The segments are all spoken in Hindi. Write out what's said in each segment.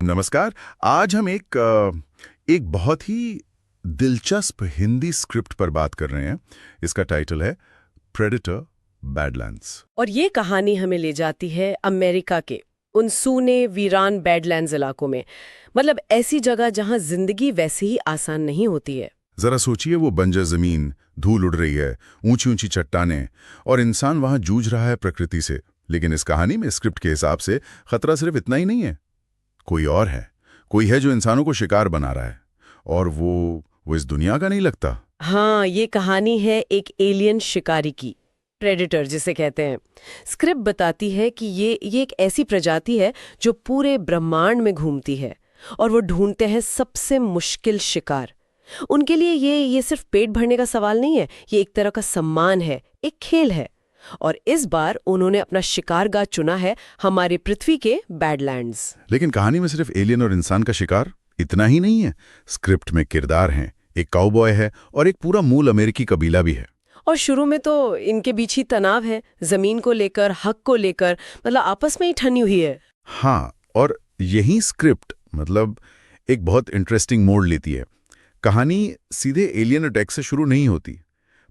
नमस्कार। आज हम एक बहुत ही दिलचस्प हिंदी स्क्रिप्ट पर बात कर रहे हैं। इसका टाइटल है प्रेडेटर बैडलैंड्स। और ये कहानी हमें ले जाती है अमेरिका के उन सूने वीरान बैडलैंड्स इलाकों में। मतलब ऐसी जगह जहां जिंदगी वैसे ही आसान नहीं होती है। जरा सोचिए, वो बंजर जमीन, धूल उड़ रही है, ऊंची ऊंची चट्टानें, और इंसान वहां जूझ रहा है प्रकृति से। लेकिन इस कहानी में स्क्रिप्ट के हिसाब से खतरा सिर्फ इतना ही नहीं है, कोई और है। कोई है जो इंसानों को शिकार बना रहा है, और वो इस दुनिया का नहीं लगता। हाँ, ये कहानी है एक एलियन शिकारी की, प्रेडेटर जिसे कहते हैं। स्क्रिप्ट बताती है कि ये एक ऐसी प्रजाति है जो पूरे ब्रह्मांड में घूमती है, और वो ढूंढते हैं सबसे मुश्किल शिकार। उनके लिए ये सिर्फ पेट भरने का सवाल नहीं है, ये एक तरह का सम्मान है, एक खेल है। और इस बार उन्होंने अपना शिकारगाह चुना है हमारे पृथ्वी के बैडलैंड्स। लेकिन कहानी में सिर्फ एलियन और इंसान का शिकार इतना ही नहीं है। स्क्रिप्ट में किरदार हैं, एक काउबॉय है और एक पूरा मूल अमेरिकी कबीला भी है। और शुरू में तो इनके बीच ही तनाव है, जमीन को लेकर, हक को लेकर, मतलब आपस में ही ठनी हुई है। हाँ, और यही स्क्रिप्ट एक बहुत इंटरेस्टिंग मोड़ लेती है। कहानी सीधे एलियन अटैक से शुरू नहीं होती।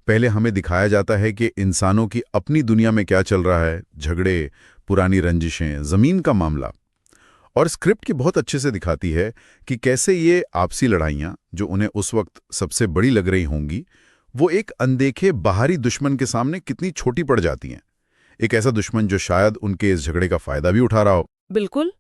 पहले हमें दिखाया जाता है कि इंसानों की अपनी दुनिया में क्या चल रहा है, झगड़े, पुरानी रंजिशें, जमीन का मामला। और स्क्रिप्ट की बहुत अच्छे से दिखाती है कि कैसे ये आपसी लड़ाइयाँ, जो उन्हें उस वक्त सबसे बड़ी लग रही होंगी, वो एक अनदेखे बाहरी दुश्मन के सामने कितनी छोटी पड़ जाती हैं। एक ऐसा दुश्मन जो शायद उनके इस झगड़े का फायदा भी उठा रहा हो। बिल्कुल,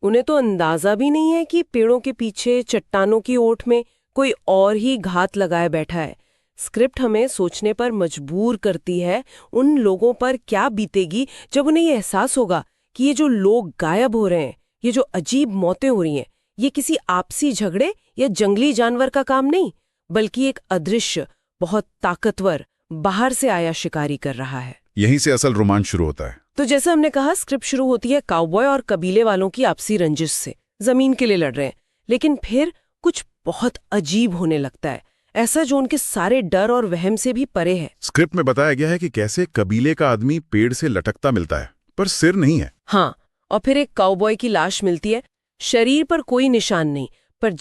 उन्हें तो अंदाजा भी नहीं है कि पेड़ों के पीछे, चट्टानों की ओट में कोई और ही घात लगाए बैठा है। स्क्रिप्ट हमें सोचने पर मजबूर करती है, उन लोगों पर क्या बीतेगी जब उन्हें ये एहसास होगा कि ये जो लोग गायब हो रहे हैं, ये जो अजीब मौतें हो रही हैं, ये किसी आपसी झगड़े या जंगली जानवर का काम नहीं, बल्कि एक अदृश्य, बहुत ताकतवर, बाहर से आया शिकारी कर रहा है। यहीं से असल रोमांच शुरू होता है। तो जैसे हमने कहा, स्क्रिप्ट शुरू होती है काउबॉय और कबीले वालों की आपसी रंजिश से। जमीन के लिए लड़ रहे हैं, लेकिन फिर कुछ बहुत अजीब होने लगता है, ऐसा जो उनके सारे डर और वहम से भी परे है। स्क्रिप्ट में बताया गया है कि कैसे कबीले का आदमी पेड़ से लटकता मिलता है, पर सिर नहीं है। हाँ, और फिर एक काउबॉय की लाश मिलती है, शरीर पर कोई निशान नहीं, पर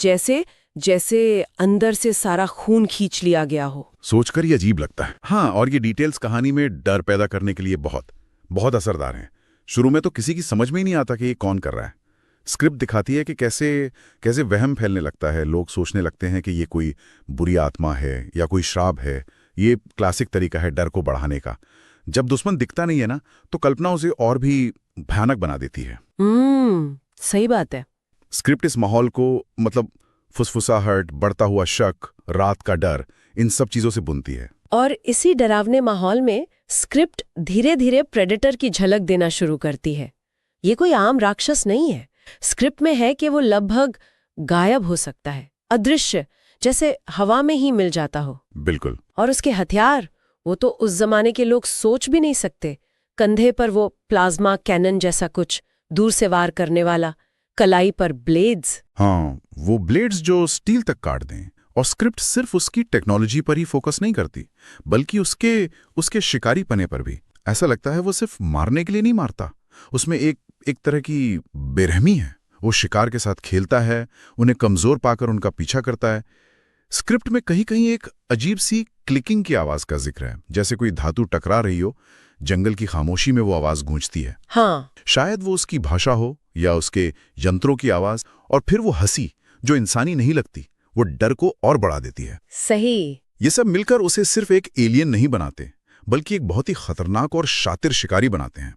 जैसे अंदर से सारा खून खींच लिया गया हो। सोचकर ये अजीब लगता है। हाँ, और ये डिटेल्स कहानी में डर पैदा करने के लिए बहुत असरदार हैं। शुरू में तो किसी की समझ में ही नहीं आता कि ये कौन कर रहा है। स्क्रिप्ट दिखाती है कि कैसे वहम फैलने लगता है। लोग सोचने लगते हैं कि ये कोई बुरी आत्मा है या कोई श्राप है। ये क्लासिक तरीका है डर को बढ़ाने का। जब दुश्मन दिखता नहीं है ना, तो कल्पना उसे और भी भयानक बना देती है। सही बात है। स्क्रिप्ट इस माहौल को फुसफुसाहट, बढ़ता हुआ शक, रात का डर, इन सब चीजों से बुनती है। और इसी डरावने माहौल में स्क्रिप्ट धीरे धीरे प्रेडेटर की झलक देना शुरू करती है। ये कोई आम राक्षस नहीं है। स्क्रिप्ट में है कि वो लगभग गायब हो सकता है, अदृश्य, जैसे हवा में ही मिल जाता हो। बिल्कुल। और उसके हथियार, वो तो उस जमाने के लोग सोच भी नहीं सकते। कंधे पर वो प्लाज्मा कैनन जैसा कुछ, दूर से वार करने वाला, कलाई पर ब्लेड्स। हाँ, वो ब्लेड्स जो स्टील तक काट दें। और स्क्रिप्ट सिर्फ उसकी टेक्नोलॉजी पर ही फोकस नहीं करती, बल्कि उसके शिकारी पने पर भी। ऐसा लगता है वो सिर्फ मारने के लिए नहीं मारता, उसमें एक तरह की बेरहमी है। वो शिकार के साथ खेलता है, उन्हें कमजोर पाकर उनका पीछा करता है। स्क्रिप्ट में कहीं कहीं एक अजीब सी क्लिकिंग की आवाज का जिक्र है, जैसे कोई धातु टकरा रही हो। जंगल की खामोशी में वो आवाज गूंजती है। हाँ, शायद वो उसकी भाषा हो या उसके यंत्रों की आवाज। और फिर वो हंसी, जो इंसानी नहीं लगती, वो डर को और बढ़ा देती है। सही। ये सब मिलकर उसे सिर्फ एक एलियन नहीं बनाते, बल्कि एक बहुत ही खतरनाक और शातिर शिकारी बनाते हैं।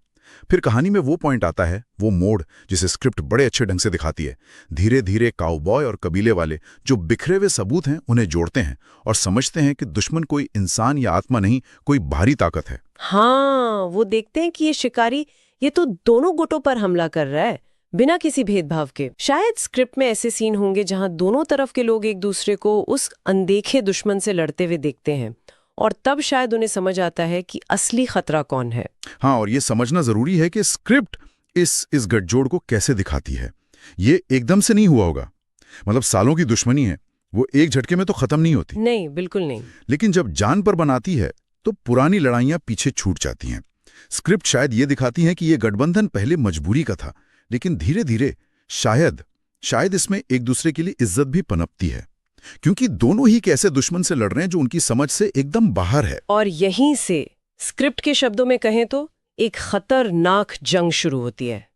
फिर कहानी में वो पॉइंट आता है, वो मोड़, जिसे स्क्रिप्ट बड़े अच्छे ढंग से दिखाती है। धीरे धीरे काउबॉय और कबीले वाले जो बिखरे हुए सबूत हैं, उन्हें जोड़ते हैं और समझते हैं कि दुश्मन कोई इंसान या आत्मा नहीं, कोई बाहरी ताकत है। हाँ, वो देखते हैं कि ये शिकारी, ये तो दोनों गुटों पर हमला कर रहा है, बिना किसी भेदभाव के। शायद स्क्रिप्ट में ऐसे सीन होंगे जहां दोनों तरफ के लोग एक दूसरे को उस अनदेखे दुश्मन से लड़ते हुए देखते हैं, और तब शायद उन्हें समझ आता है कि असली खतरा कौन है। हाँ, और ये समझना जरूरी है कि स्क्रिप्ट इस गठजोड़ को कैसे दिखाती है। ये एकदम से नहीं हुआ होगा, सालों की दुश्मनी है, वो एक झटके में तो खत्म नहीं होती। नहीं, बिल्कुल नहीं। लेकिन जब जान पर बनाती है, तो पुरानी लड़ाइयां पीछे छूट जाती हैं। स्क्रिप्ट शायद ये दिखाती है कि ये गठबंधन पहले मजबूरी का था, लेकिन धीरे धीरे शायद शायद इसमें एक दूसरे के लिए इज्जत भी पनपती है, क्योंकि दोनों ही कैसे दुश्मन से लड़ रहे हैं जो उनकी समझ से एकदम बाहर है। और यहीं से स्क्रिप्ट के शब्दों में कहें तो एक खतरनाक जंग शुरू होती है।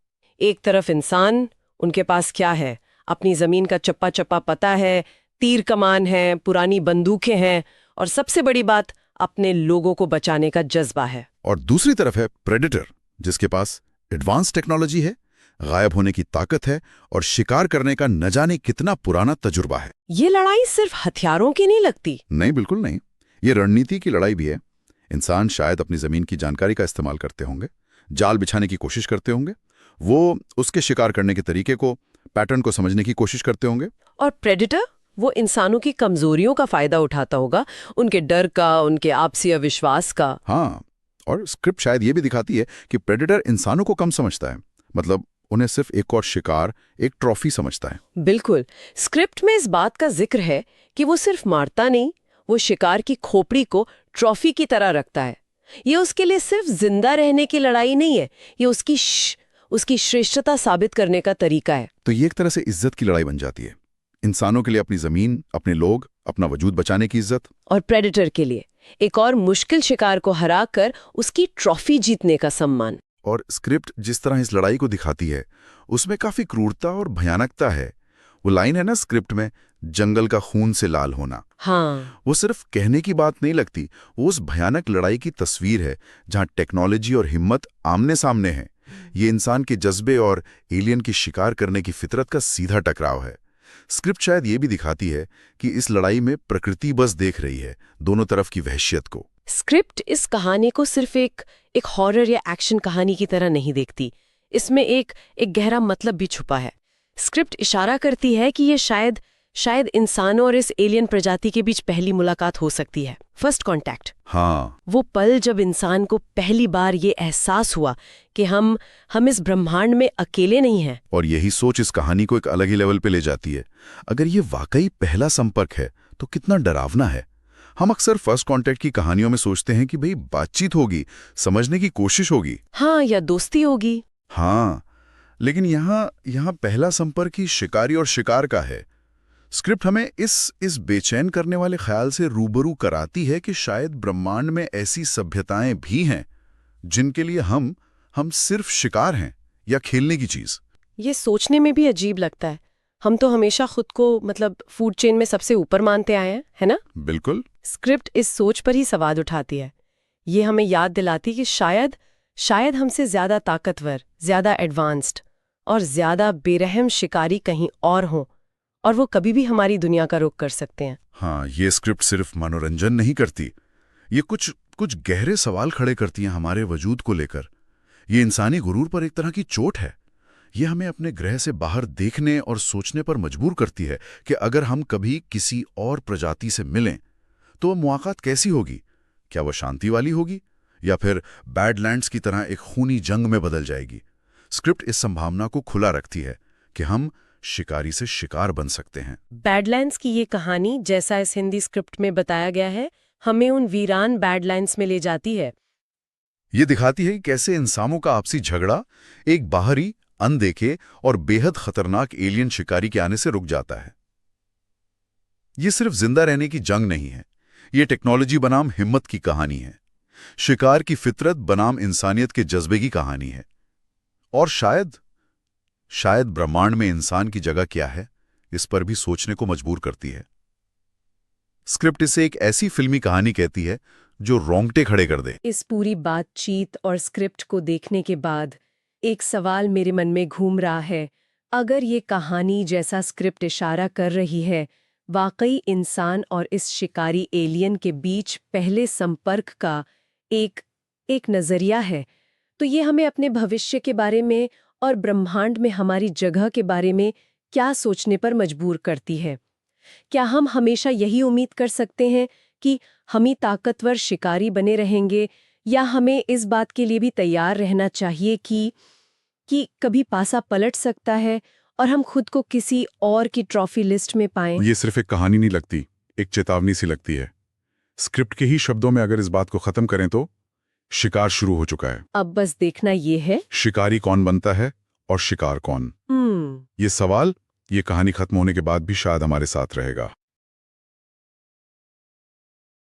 एक तरफ इंसान, उनके पास क्या है? अपनी जमीन का चप्पा चप्पा पता है, तीर कमान है, पुरानी बंदूकें हैं, और सबसे बड़ी बात, अपने लोगों को बचाने का जज्बा है। और दूसरी तरफ है प्रेडेटर, जिसके पास एडवांस टेक्नोलॉजी है, गायब होने की ताकत है और शिकार करने का न जाने कितना पुराना तजुर्बा है। ये लड़ाई सिर्फ हथियारों की नहीं लगती। नहीं, बिल्कुल नहीं। ये रणनीति की लड़ाई भी है। इंसान शायद अपनी जमीन की जानकारी का इस्तेमाल करते होंगे, जाल बिछाने की कोशिश करते होंगे, वो उसके शिकार करने के तरीके को, पैटर्न को समझने की कोशिश करते होंगे। और प्रेडेटर, वो इंसानों की कमजोरियों का फायदा उठाता होगा, उनके डर का, उनके आपसी अविश्वास का। हाँ, और स्क्रिप्ट शायद ये भी दिखाती है कि प्रेडेटर इंसानों को कम समझता है, मतलब उन्हें सिर्फ एक और शिकार, एक ट्रॉफी समझता है। बिल्कुल। स्क्रिप्ट में इस बात का जिक्र है कि वो सिर्फ मारता नहीं, वो शिकार की खोपड़ी को ट्रॉफी की तरह रखता है। ये उसके लिए सिर्फ जिंदा रहने की लड़ाई नहीं है, ये उसकी श्रेष्ठता साबित करने का तरीका है। तो ये एक तरह से इज्जत की लड़ाई बन जाती है। इंसानों के लिए अपनी जमीन, अपने लोग, अपना वजूद बचाने की इज्जत, और प्रेडेटर के लिए एक और मुश्किल शिकार को हराकर उसकी ट्रॉफी जीतने का सम्मान। और स्क्रिप्ट जिस तरह इस लड़ाई को दिखाती है, उसमें काफी क्रूरता और भयानकता है। वो लाइन है ना स्क्रिप्ट में, जंगल का खून से लाल होना। हाँ, वो सिर्फ कहने की बात नहीं लगती, वो उस भयानक लड़ाई की तस्वीर है जहां टेक्नोलॉजी और हिम्मत आमने सामने है। ये इंसान के जज्बे और एलियन की शिकार करने की फितरत का सीधा टकराव है। स्क्रिप्ट शायद ये भी दिखाती है कि इस लड़ाई में प्रकृति बस देख रही है दोनों तरफ की वहशियत को। स्क्रिप्ट इस कहानी को सिर्फ एक हॉरर या एक्शन कहानी की तरह नहीं देखती। इसमें एक गहरा मतलब भी छुपा है। स्क्रिप्ट इशारा करती है कि ये शायद इंसानों और इस एलियन प्रजाति के बीच पहली मुलाकात हो सकती है, फर्स्ट कांटेक्ट। हाँ, वो पल जब इंसान को पहली बार ये एहसास हुआ कि हम इस ब्रह्मांड में अकेले नहीं हैं। और यही सोच इस कहानी को एक अलग ही लेवल पे ले जाती है। अगर ये वाकई पहला संपर्क है तो कितना डरावना है। हम अक्सर फर्स्ट कांटेक्ट की कहानियों में सोचते हैं कि भाई बातचीत होगी, समझने की कोशिश होगी, हाँ, या दोस्ती होगी। हाँ, लेकिन यहाँ पहला संपर्क ही शिकारी और शिकार का है। स्क्रिप्ट हमें इस बेचैन करने वाले ख्याल से रूबरू कराती है कि शायद ब्रह्मांड में ऐसी सभ्यताएं भी हैं जिनके लिए हम सिर्फ शिकार हैं या खेलने की चीज। ये सोचने में भी अजीब लगता है। हम तो हमेशा खुद को फूड चेन में सबसे ऊपर मानते आए हैं, है ना? बिल्कुल। स्क्रिप्ट इस सोच पर ही सवाल उठाती है। ये हमें याद दिलाती कि शायद हमसे ज्यादा ताकतवर, ज्यादा एडवांस्ड और ज्यादा बेरहम शिकारी कहीं और हों, और वो कभी भी हमारी दुनिया का रुख कर सकते हैं। हाँ, ये स्क्रिप्ट सिर्फ मनोरंजन नहीं करती, ये कुछ गहरे सवाल खड़े करती हैं हमारे वजूद को लेकर। ये इंसानी गुरूर पर एक तरह की चोट है। ये हमें अपने ग्रह से बाहर देखने और सोचने पर मजबूर करती है कि अगर हम कभी किसी और प्रजाति से मिलें तो वो मुलाकात कैसी होगी? क्या वो शांति वाली होगी या फिर बैडलैंड्स की तरह एक खूनी जंग में बदल जाएगी? स्क्रिप्ट इस संभावना को खुला रखती है कि हम शिकारी से शिकार बन सकते हैं। बैडलैंड्स की ये कहानी, जैसा इस हिंदी स्क्रिप्ट में बताया गया है, हमें उन वीरान बैडलैंड्स में ले जाती है। ये दिखाती है कि कैसे इंसानों का आपसी झगड़ा एक बाहरी, अनदेखे और बेहद खतरनाक एलियन शिकारी के आने से रुक जाता है। ये सिर्फ जिंदा रहने की जंग नहीं है, ये टेक्नोलॉजी बनाम हिम्मत की कहानी है, शिकार की फितरत बनाम इंसानियत के जज्बे की कहानी है। और शायद ब्रह्मांड में इंसान की जगह क्या है, इस पर भी सोचने को मजबूर करती है। स्क्रिप्ट इसे एक ऐसी फिल्मी कहानी कहती है जो रोंगटे खड़े कर दे। इस पूरी बातचीत और स्क्रिप्ट को देखने के बाद एक सवाल मेरे मन में घूम रहा है। अगर ये कहानी, जैसा स्क्रिप्ट इशारा कर रही है, वाकई इंसान और इस शिकारी एलियन के बीच पहले संपर्क का एक नजरिया है, तो ये हमें अपने भविष्य के बारे में और ब्रह्मांड में हमारी जगह के बारे में क्या सोचने पर मजबूर करती है। क्या हम हमेशा यही उम्मीद कर सकते हैं कि हम ही ताकतवर शिकारी बने रहेंगे, या हमें इस बात के लिए भी तैयार रहना चाहिए कि कभी पासा पलट सकता है और हम खुद को किसी और की ट्रॉफी लिस्ट में पाएं? ये सिर्फ एक कहानी नहीं लगती, एक चेतावनी सी लगती है। स्क्रिप्ट के ही शब्दों में अगर इस बात को खत्म करें तो शिकार शुरू हो चुका है। अब बस देखना ये है, शिकारी कौन बनता है और शिकार कौन। ये सवाल ये कहानी खत्म होने के बाद भी शायद हमारे साथ रहेगा।